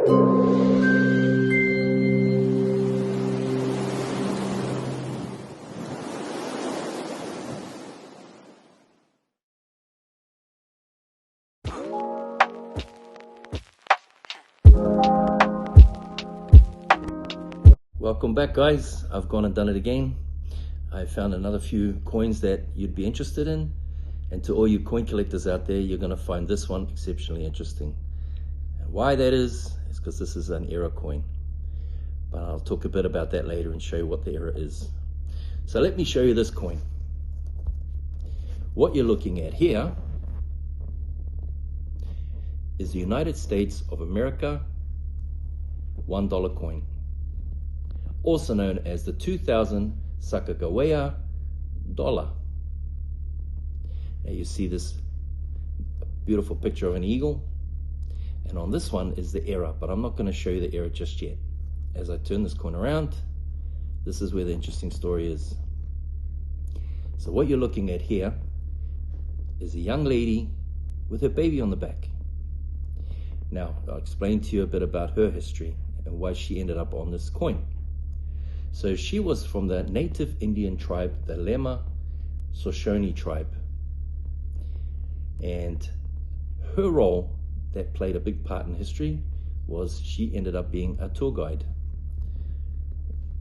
Welcome back, guys. I've gone and done it again. I found another few coins that you'd be interested in, and to all you coin collectors out there, you're going to find this one exceptionally interesting. And why that is because this is an era coin, but I'll talk a bit about that later and show you what the era is. So let me show you this coin. What you're looking at here is the United States of America $1 coin, also known as the 2000 Sacagawea dollar. Now you see this beautiful picture of an eagle, and on this one is the era, but I'm not going to show you the era just yet. As I turn this coin around, this is where the interesting story is. So what you're looking at here is a young lady with her baby on the back. Now I'll explain to you a bit about her history and why she ended up on this coin. So she was from the native Indian tribe, the Lema Shoshone tribe. And her role that played a big part in history was she ended up being a tour guide.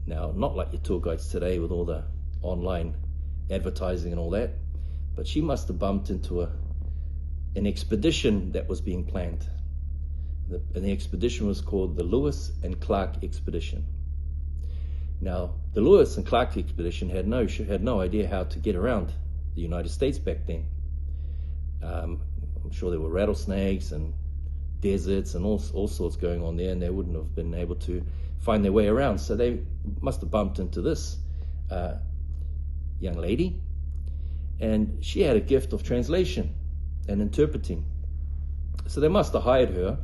Now, not like your tour guides today with all the online advertising and all that, but she must have bumped into an expedition that was being planned. And the expedition was called the Lewis and Clark Expedition. Now, the Lewis and Clark expedition had no idea how to get around the United States back then. I'm sure there were rattlesnakes and deserts and all sorts going on there, and they wouldn't have been able to find their way around. So they must have bumped into this young lady, and she had a gift of translation and interpreting. So they must have hired her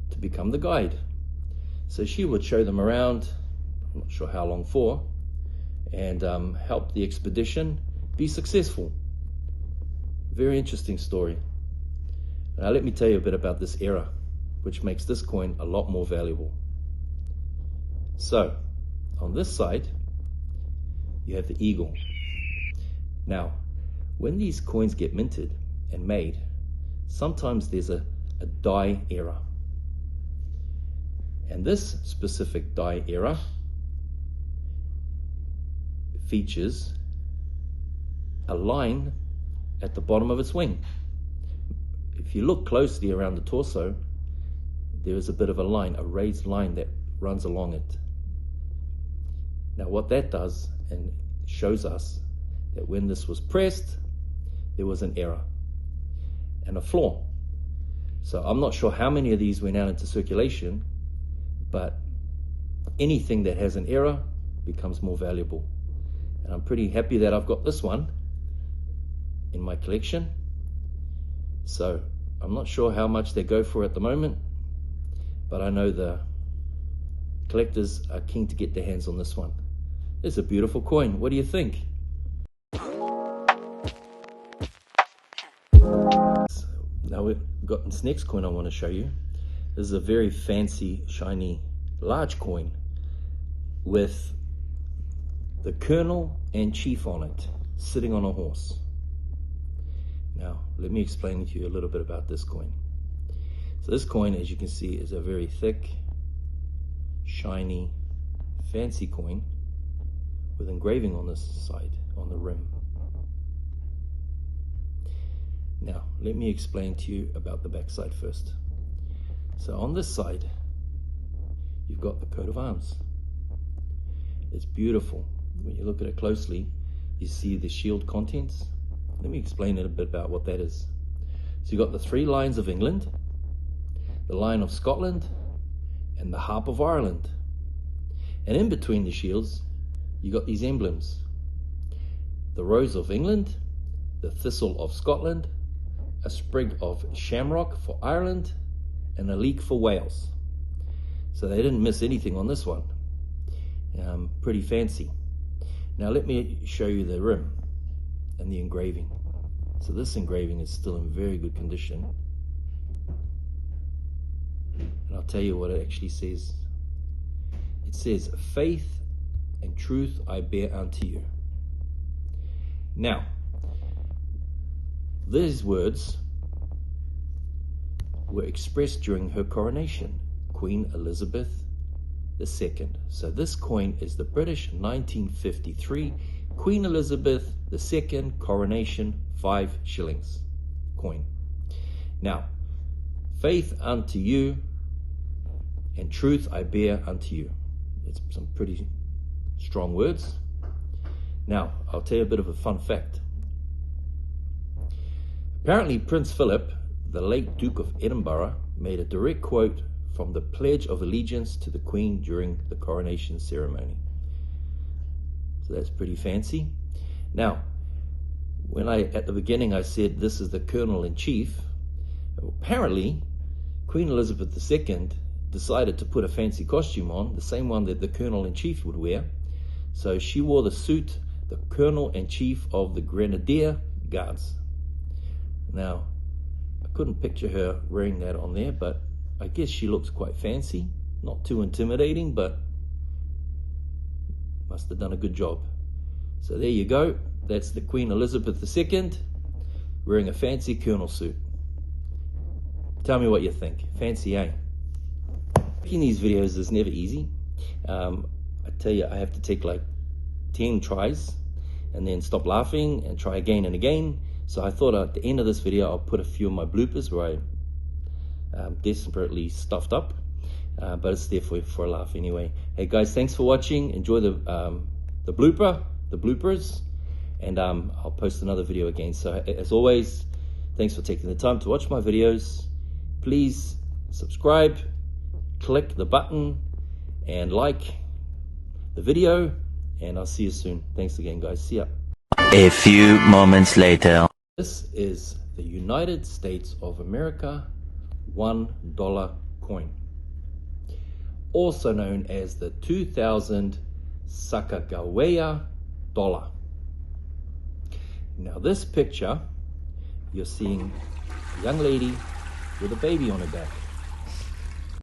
to become the guide. So she would show them around, I'm not sure how long for, and help the expedition be successful. Very interesting story. Now let me tell you a bit about this era, which makes this coin a lot more valuable. So on this side you have the eagle. Now when these coins get minted and made, sometimes there's a die era, and this specific die era features a line at the bottom of its wing. If you look closely around the torso, there is a bit of a line, a raised line that runs along it. Now what that does and shows us that when this was pressed, there was an error and a flaw. So I'm not sure how many of these went out into circulation, but anything that has an error becomes more valuable. And I'm pretty happy that I've got this one in my collection. So I'm not sure how much they go for at the moment, but I know the collectors are keen to get their hands on this one. It's a beautiful coin. What do you think? Now we've got this next coin I want to show you. This is a very fancy, shiny, large coin with the colonel and chief on it, sitting on a horse. Now, let me explain to you a little bit about this coin. So this coin, as you can see, is a very thick, shiny, fancy coin with engraving on this side, on the rim. Now, let me explain to you about the back side first. So on this side, you've got the coat of arms. It's beautiful. When you look at it closely, you see the shield contents. Let me explain a bit about what that is. So you've got the 3 lions of England, the Lion of Scotland, and the Harp of Ireland. And in between the shields, you got these emblems: the Rose of England, the Thistle of Scotland, a sprig of shamrock for Ireland, and a leek for Wales. So they didn't miss anything on this one. Pretty fancy. Now let me show you the rim and the engraving. So this engraving is still in very good condition. And I'll tell you what it actually says. It says, faith and truth I bear unto you. Now, these words were expressed during her coronation, Queen Elizabeth II. So this coin is the British 1953 Queen Elizabeth II coronation 5 shillings coin. Now, faith unto you and truth I bear unto you. It's some pretty strong words. Now, I'll tell you a bit of a fun fact. Apparently, Prince Philip, the late Duke of Edinburgh, made a direct quote from the Pledge of Allegiance to the Queen during the coronation ceremony. So that's pretty fancy. Now, at the beginning I said this is the Colonel-in-Chief, apparently Queen Elizabeth II decided to put a fancy costume on, the same one that the Colonel-in-Chief would wear. So she wore the suit, the Colonel-in-Chief of the Grenadier Guards. Now, I couldn't picture her wearing that on there, but I guess she looks quite fancy. Not too intimidating, but must have done a good job. So there you go. That's the Queen Elizabeth II wearing a fancy colonel suit. Tell me what you think. Fancy, eh? Making these videos is never easy. I tell you, I have to take like 10 tries and then stop laughing and try again and again. So I thought at the end of this video, I'll put a few of my bloopers where I desperately stuffed up, but it's there for a laugh anyway. Hey guys, thanks for watching. Enjoy the bloopers, and I'll post another video again. So as always, thanks for taking the time to watch my videos. Please subscribe, click the button, and like the video, and I'll see you soon. Thanks again, guys. See ya. A few moments later. This is the United States of America $1 coin, also known as the 2000 Sacagawea dollar. Now this picture, you're seeing a young lady with a baby on her back.